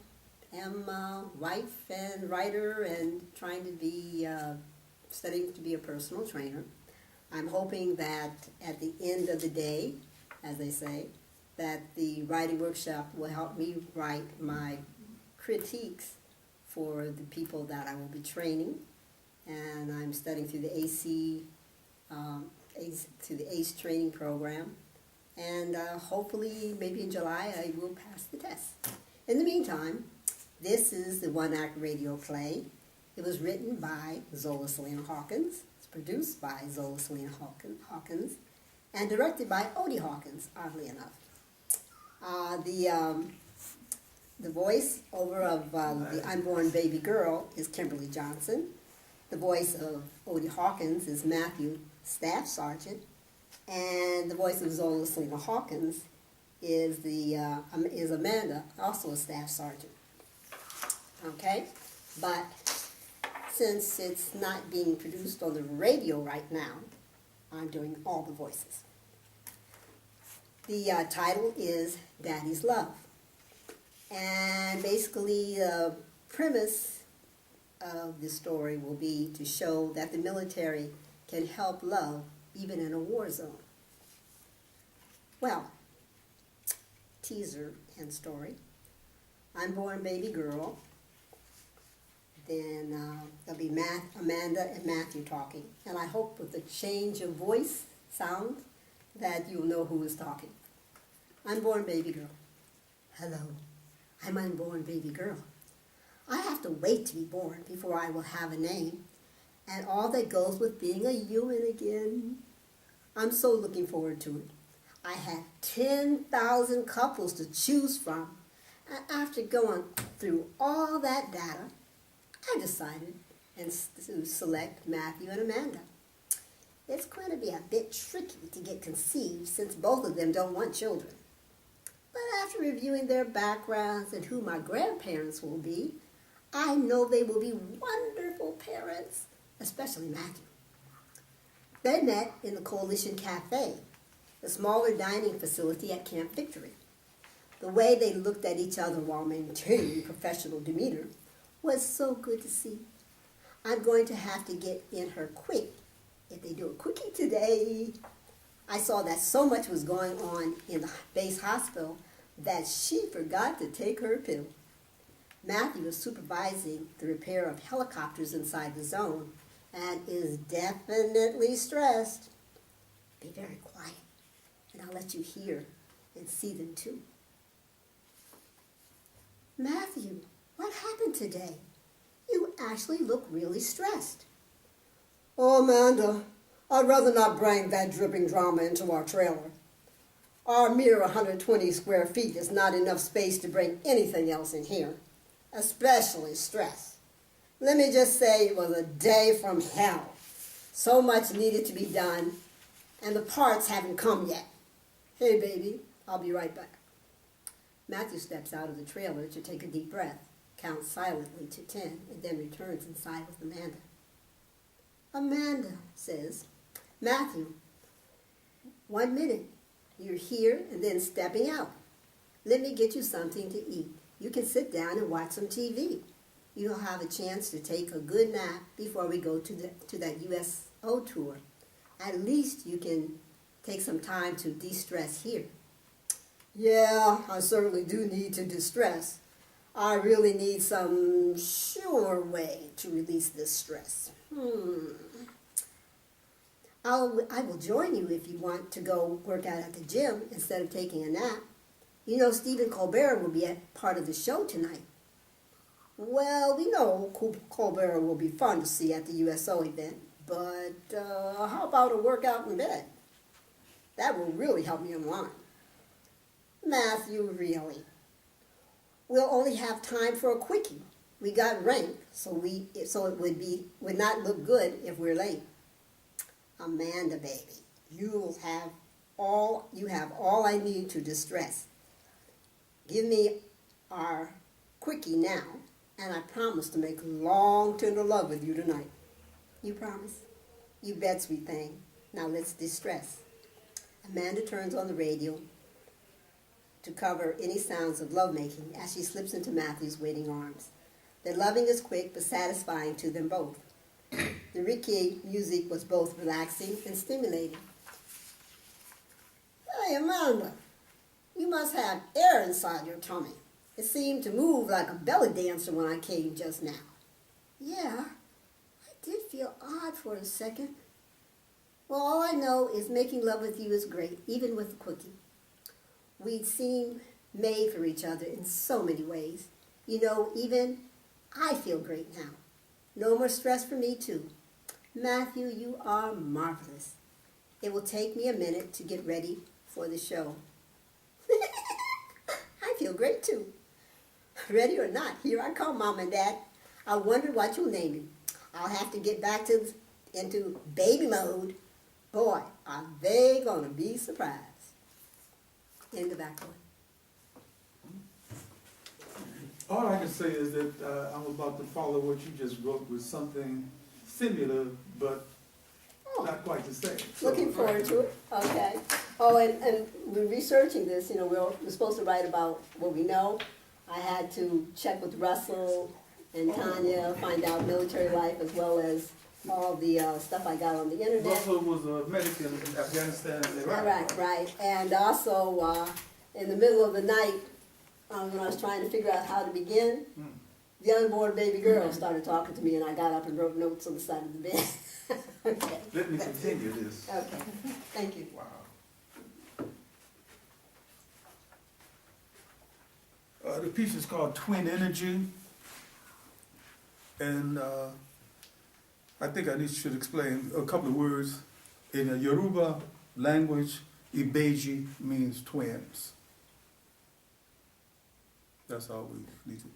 am a wife and writer and trying to be, studying to be a personal trainer. I'm hoping that at the end of the day, as they say, that the writing workshop will help me write my critiques for the people that I will be training. And I'm studying through the through the ACE training program. And hopefully, maybe in July, I will pass the test. In the meantime, this is the one-act radio play. It was written by Zola Salena-Hawkins. It's produced by Zola Salena-Hawkins and directed by Odie Hawkins, oddly enough. The voice over of the unborn baby girl is Kimberly Johnson. The voice of Odie Hawkins is Matthew, Staff Sergeant. And the voice of Zola Salena-Hawkins is Amanda, also a Staff Sergeant. Okay? But since it's not being produced on the radio right now, I'm doing all the voices. The title is Daddy's Love. And basically the premise of the story will be to show that the military can help love even in a war zone. Well, teaser and story. Unborn baby girl. Then there'll be Amanda and Matthew talking. And I hope with the change of voice, sound, that you'll know who is talking. Unborn baby girl. Hello, I'm unborn baby girl. I have to wait to be born before I will have a name, and all that goes with being a human again. I'm so looking forward to it. I had 10,000 couples to choose from, and after going through all that data, I decided to select Matthew and Amanda. It's going to be a bit tricky to get conceived since both of them don't want children. But after reviewing their backgrounds and who my grandparents will be, I know they will be wonderful parents, especially Matthew. They met in the Coalition Cafe, the smaller dining facility at Camp Victory. The way they looked at each other while maintaining professional demeanor was so good to see. I'm going to have to get in her quick if they do a quickie today. I saw that so much was going on in the base hospital that she forgot to take her pill. Matthew is supervising the repair of helicopters inside the zone and is definitely stressed. Be very quiet, and I'll let you hear and see them too. Matthew, what happened today? You actually look really stressed. Oh, Amanda, I'd rather not bring that dripping drama into our trailer. Our mere 120 square feet is not enough space to bring anything else in here, especially stress. Let me just say it was a day from hell. So much needed to be done, and the parts haven't come yet. Hey, baby, I'll be right back. Matthew steps out of the trailer to take a deep breath, counts silently to 10, and then returns inside with Amanda. Amanda says, Matthew, 1 minute. You're here and then stepping out. Let me get you something to eat. You can sit down and watch some TV. You'll have a chance to take a good nap before we go to that USO tour. At least you can take some time to de-stress here. Yeah, I certainly do need to de-stress. I really need some sure way to release this stress. I will join you if you want to go work out at the gym instead of taking a nap. You know Stephen Colbert will be at part of the show tonight. Well, we know Colbert will be fun to see at the USO event, but how about a workout in bed? That will really help me unwind. Matthew, really? We'll only have time for a quickie. We got rank, so it would not look good if we're late. Amanda, baby, you have all I need to distress. Give me our quickie now, and I promise to make long, tender love with you tonight. You promise? You bet, sweet thing. Now let's distress. Amanda turns on the radio to cover any sounds of lovemaking as she slips into Matthew's waiting arms. Their loving is quick but satisfying to them both. The Ricky music was both relaxing and stimulating. Hey, Amanda, you must have air inside your tummy. It seemed to move like a belly dancer when I came just now. Yeah, I did feel odd for a second. Well, all I know is making love with you is great, even with the quickie. We seem made for each other in so many ways. You know, even I feel great now. No more stress for me, too. Matthew, you are marvelous. It will take me a minute to get ready for the show. I feel great, too. Ready or not, here I come, Mom and Dad. I wonder what you'll name me. I'll have to get back into baby mode. Boy, are they going to be surprised. End of Act 1. All I can say is that I'm about to follow what you just wrote with something similar, but not quite the same. Looking forward to it. Okay. Oh, and we're researching this. You know, we're supposed to write about what we know. I had to check with Russell and Tanya, find out military life as well as all the stuff I got on the internet. Russell was a medic in Afghanistan and Iraq. Right. And also, in the middle of the night, when I was trying to figure out how to begin, the unborn baby girl started talking to me, and I got up and wrote notes on the side of the bed. Okay. Let me continue this. Okay. Thank you. Wow. The piece is called Twin Energy. And I think I should explain a couple of words. In the Yoruba language, Ibeji means twins. That's all we need to.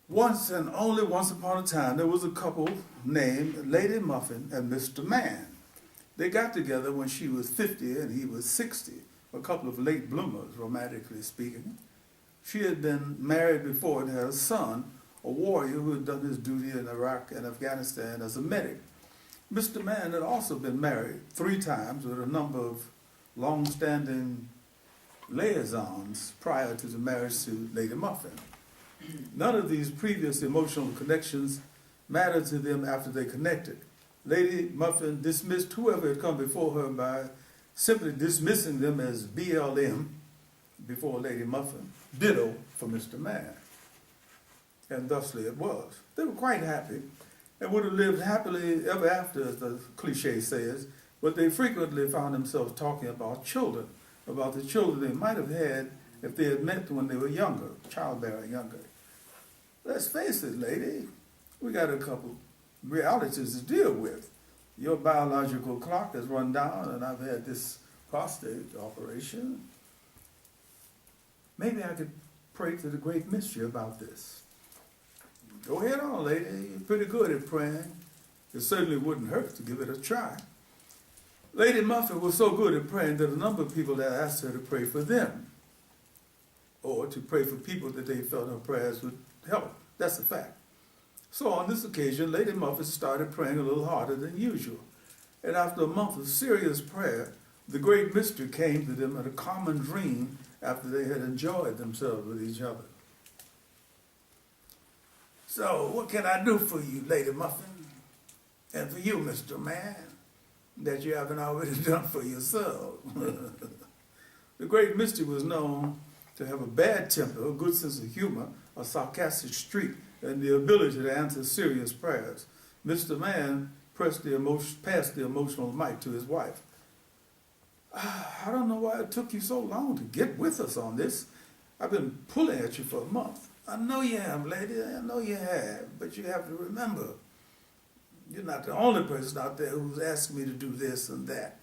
Once and only once upon a time, there was a couple named Lady Muffin and Mr. Man. They got together when she was 50 and he was 60, a couple of late bloomers, romantically speaking. She had been married before and had a son, a warrior who had done his duty in Iraq and Afghanistan as a medic. Mr. Man had also been married 3 times with a number of long-standing liaisons prior to the marriage to Lady Muffin. None of these previous emotional connections mattered to them after they connected. Lady Muffin dismissed whoever had come before her by simply dismissing them as BLM before Lady Muffin. Ditto for Mr. Man. And thusly it was. They were quite happy and would have lived happily ever after, as the cliche says, but they frequently found themselves talking about children, about the children they might have had if they had met when they were younger, childbearing younger. Let's face it, lady, we got a couple realities to deal with. Your biological clock has run down and I've had this prostate operation. Maybe I could pray to the great mystery about this. Go ahead on, lady. You're pretty good at praying. It certainly wouldn't hurt to give it a try. Lady Muffin was so good at praying that a number of people had asked her to pray for them, or to pray for people that they felt her prayers would help. That's a fact. So on this occasion, Lady Muffin started praying a little harder than usual. And after a month of serious prayer, the great mystery came to them in a common dream after they had enjoyed themselves with each other. So, what can I do for you, Lady Muffin? And for you, Mr. Man, that you haven't already done for yourself? The great mystery was known to have a bad temper, a good sense of humor, a sarcastic streak, and the ability to answer serious prayers. Mr. Man passed the emotional mic to his wife. I don't know why it took you so long to get with us on this. I've been pulling at you for a month. I know you have, lady, I know you have, but you have to remember, you're not the only person out there who's asking me to do this and that.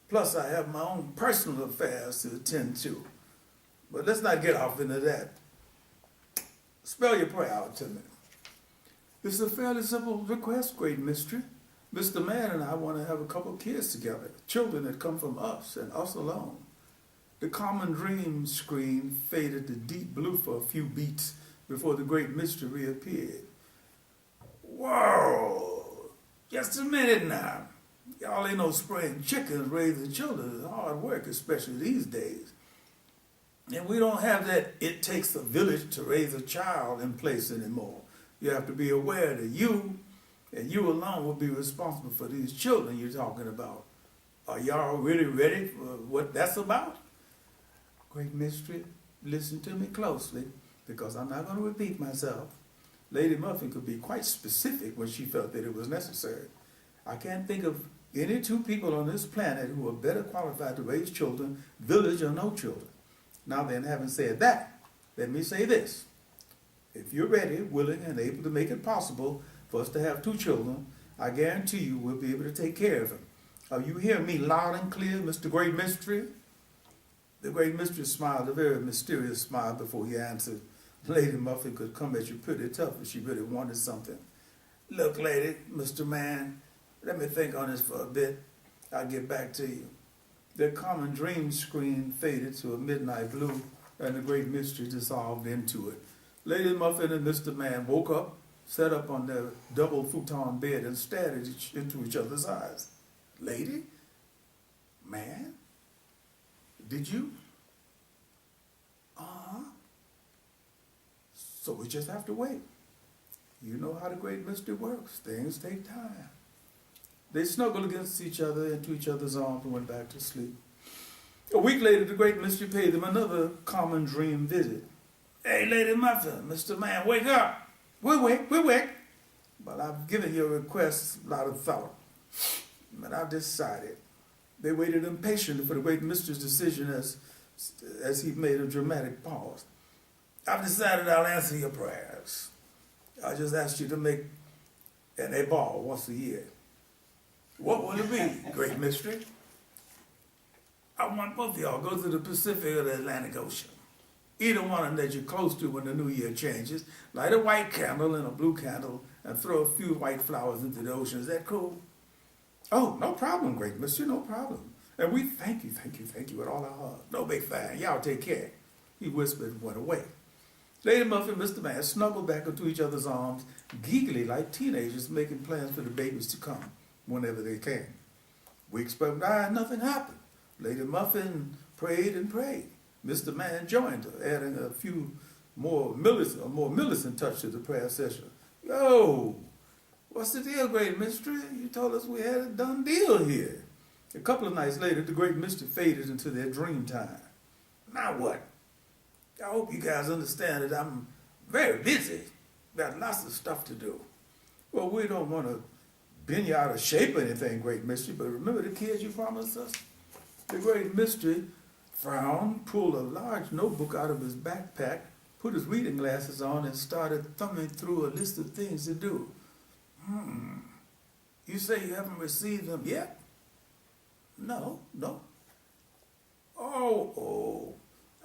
Plus, I have my own personal affairs to attend to. But let's not get off into that. Spell your prayer out to me. This is a fairly simple request, great mystery. Mr. Man and I want to have a couple of kids together, children that come from us and us alone. The common dream screen faded to deep blue for a few beats before the great mystery reappeared. Whoa! Just a minute now. Y'all ain't no spraying chickens raising children. It's hard work, especially these days. And we don't have that it takes a village to raise a child in place anymore. You have to be aware that you and you alone will be responsible for these children you're talking about. Are y'all really ready for what that's about? Great mystery, listen to me closely, because I'm not going to repeat myself. Lady Muffin could be quite specific when she felt that it was necessary. I can't think of any 2 people on this planet who are better qualified to raise children, village or no children. Now then, having said that, let me say this. If you're ready, willing, and able to make it possible for us to have 2 children, I guarantee you we'll be able to take care of them. Are you hearing me loud and clear, Mr. Great Mystery? The great mystery smiled a very mysterious smile before he answered. Lady Muffin could come at you pretty tough if she really wanted something. Look, lady, Mr. Man, let me think on this for a bit. I'll get back to you. Their common dream screen faded to a midnight blue, and the great mystery dissolved into it. Lady Muffin and Mr. Man woke up, sat up on their double futon bed, and stared into each other's eyes. Lady? Man? Did you? So we just have to wait. You know how the great mystery works. Things take time. They snuggled against each other, into each other's arms, and went back to sleep. A week later, the great mystery paid them another common dream visit. Hey, Lady Muffin, Mr. Man, wake up. We're awake. But I've given your request a lot of thought. But I've decided. They waited impatiently for the great mystery's decision as he made a dramatic pause. I've decided I'll answer your prayers. I just asked you to make a ball once a year. What will it be? Great mystery. I want both of y'all to go to the Pacific or the Atlantic Ocean. Either one of them that you're close to when the new year changes. Light a white candle and a blue candle and throw a few white flowers into the ocean. Is that cool? Oh, no problem, great mister, no problem. And we thank you with all our heart. No big fan. Y'all take care. He whispered and went away. Lady Muffin and Mr. Man snuggled back into each other's arms, giggly like teenagers making plans for the babies to come whenever they can. Weeks went by and nothing happened. Lady Muffin prayed and prayed. Mr. Man joined her, adding a few more Millicent touch to the prayer session. Yo, what's the deal, great mystery? You told us we had a done deal here. A couple of nights later, the great mystery faded into their dream time. Now what? I hope you guys understand that I'm very busy. Got lots of stuff to do. Well, we don't want to bend you out of shape or anything, great mystery, but remember the kids you promised us? The great mystery frowned, pulled a large notebook out of his backpack, put his reading glasses on, and started thumbing through a list of things to do. You say you haven't received them yet? No. Oh,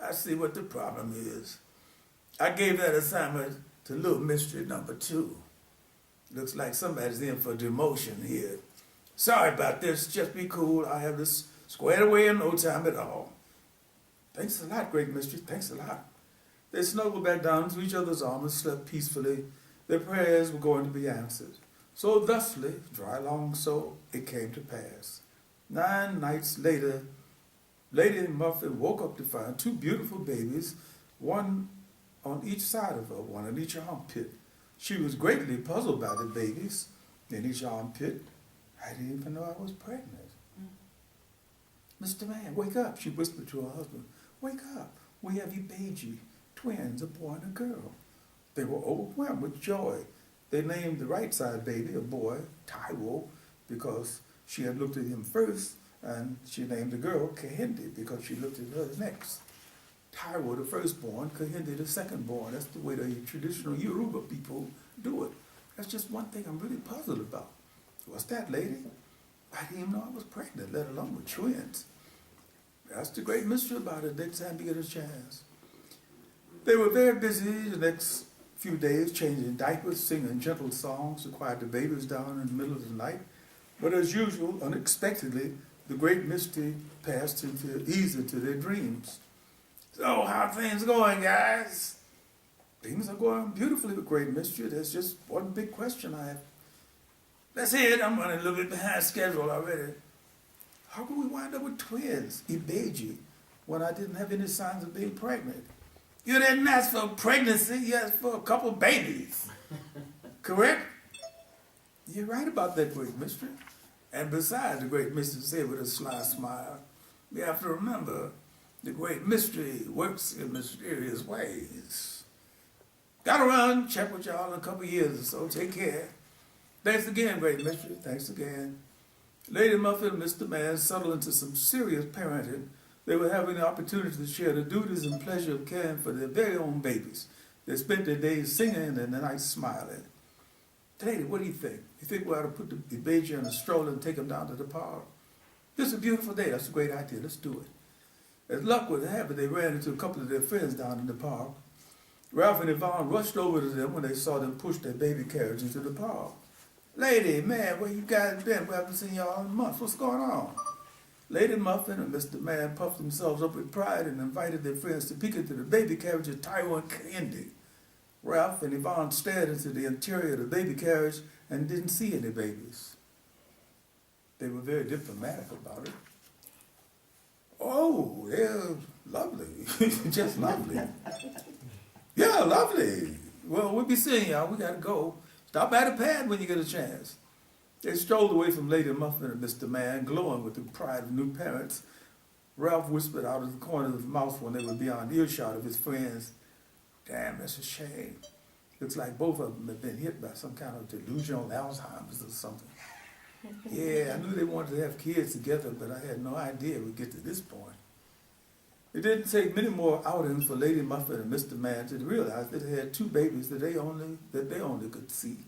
I see what the problem is. I gave that assignment to little mystery number 2. Looks like somebody's in for demotion here. Sorry about this, just be cool. I'll have this squared away in no time at all. Thanks a lot, great mystery, thanks a lot. They snuggled back down into each other's arms and slept peacefully. Their prayers were going to be answered. So thusly, dry long so, it came to pass. 9 nights later, Lady Muffin woke up to find 2 beautiful babies, one on each side of her, one in each armpit. She was greatly puzzled by the babies in each armpit. I didn't even know I was pregnant. Mr. Man, wake up, she whispered to her husband. Wake up, we have Ubeji, twins, a boy and a girl. They were overwhelmed with joy. They named the right side baby, a boy, Taiwo, because she had looked at him first, and she named the girl Kahindi because she looked at her next. Taiwo, the firstborn, Kahindi, the secondborn. That's the way the traditional Yoruba people do it. That's just one thing I'm really puzzled about. What's that, lady? I didn't even know I was pregnant, let alone with twins. That's the great mystery about it next time you get a chance. They were very busy the next few days, changing diapers, singing gentle songs to quiet the babies down in the middle of the night. But as usual, unexpectedly, the great mystery passed eased into their dreams. So how are things going, guys? Things are going beautifully with great mystery. There's just one big question I have. That's it. I'm running a little bit behind schedule already. How could we wind up with twins, Ibeji, when I didn't have any signs of being pregnant? You didn't ask for pregnancy, you asked for a couple babies. Correct? You're right about that, great mystery. And besides, the great mystery said with a sly smile, we have to remember the great mystery works in mysterious ways. Gotta run, check with y'all in a couple years or so. Take care. Thanks again, great mystery. Thanks again. Lady Muffin and Mr. Man settled into some serious parenting. They were having the opportunity to share the duties and pleasure of caring for their very own babies. They spent their days singing and the nights smiling. Lady, what do you think? You think we ought to put the baby in a stroller and take him down to the park? This is a beautiful day. That's a great idea. Let's do it. As luck would have it, they ran into a couple of their friends down in the park. Ralph and Yvonne rushed over to them when they saw them push their baby carriage into the park. Lady, man, where you guys been? We haven't seen y'all in months. What's going on? Lady Muffin and Mr. Man puffed themselves up with pride and invited their friends to peek into the baby carriage of Taiwan Candy. Ralph and Yvonne stared into the interior of the baby carriage and didn't see any babies. They were very diplomatic about it. Oh, they're lovely. Just lovely. Yeah, lovely. Well, we'll be seeing y'all. We gotta go. Stop by the pad when you get a chance. They strolled away from Lady Muffin and Mr. Man, glowing with the pride of new parents. Ralph whispered out of the corner of his mouth when they were beyond earshot of his friends, "Damn, that's a shame. Looks like both of them have been hit by some kind of delusional Alzheimer's or something." Yeah, I knew they wanted to have kids together, but I had no idea we'd get to this point. It didn't take many more outings for Lady Muffet and Mr. Man to realize that they had two babies that they only could see.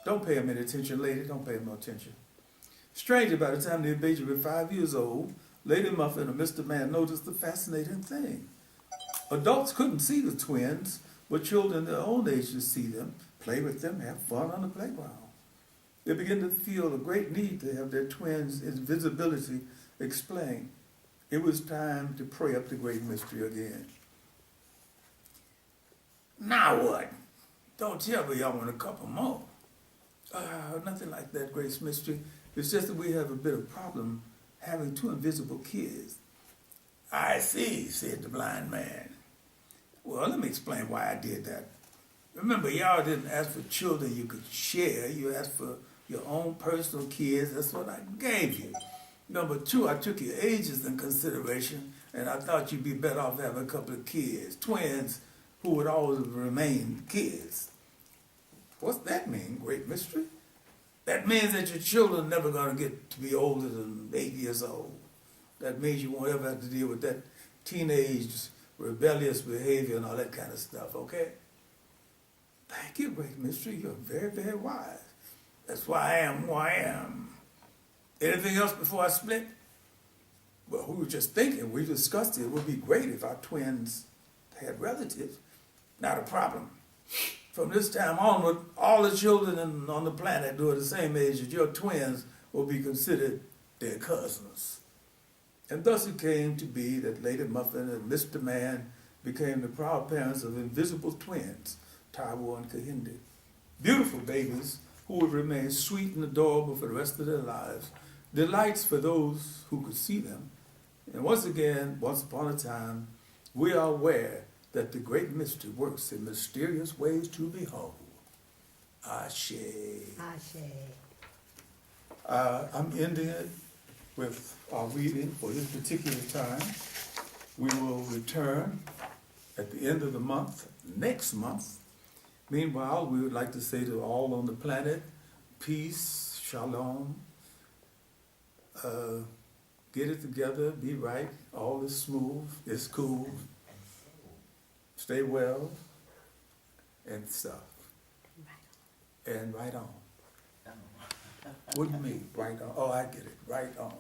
Don't pay them any attention, lady. Don't pay them no attention. Strangely, by the time their baby were 5 years old, Lady Muffet and Mr. Man noticed a fascinating thing. Adults couldn't see the twins, but children their own age could see them, play with them, have fun on the playground. They began to feel a great need to have their twins' invisibility explained. It was time to pray up the great mystery again. Now what? Don't tell me y'all want a couple more. Nothing like that, great mystery. It's just that we have a bit of problem having two invisible kids. I see, said the blind man. Well, let me explain why I did that. Remember, y'all didn't ask for children you could share. You asked for your own personal kids. That's what I gave you. Number two, I took your ages in consideration, and I thought you'd be better off having a couple of kids, twins, who would always remain kids. What's that mean, great mystery? That means that your children are never going to get to be older than 8 years old. That means you won't ever have to deal with that teenage rebellious behavior and all that kind of stuff, okay? Thank you, great mystery. You're very, very wise. That's why I am who I am. Anything else before I split? Well, we were just thinking, we discussed it would be great if our twins had relatives. Not a problem. From this time onward, all the children on the planet who are the same age as your twins will be considered their cousins. And thus it came to be that Lady Muffin and Mr. Man became the proud parents of invisible twins, Taiwo and Kahindi. Beautiful babies who would remain sweet and adorable for the rest of their lives, delights for those who could see them. And once again, once upon a time, we are aware that the great mystery works in mysterious ways to behold. Ashe. Ashe. I'm ending it with our reading for this particular time. We will return at the end of the month, next month. Meanwhile, we would like to say to all on the planet, peace, shalom, get it together, be right, all is smooth, it's cool, stay well, and stuff. And right on. What do you mean, right on? Oh, I get it, right on.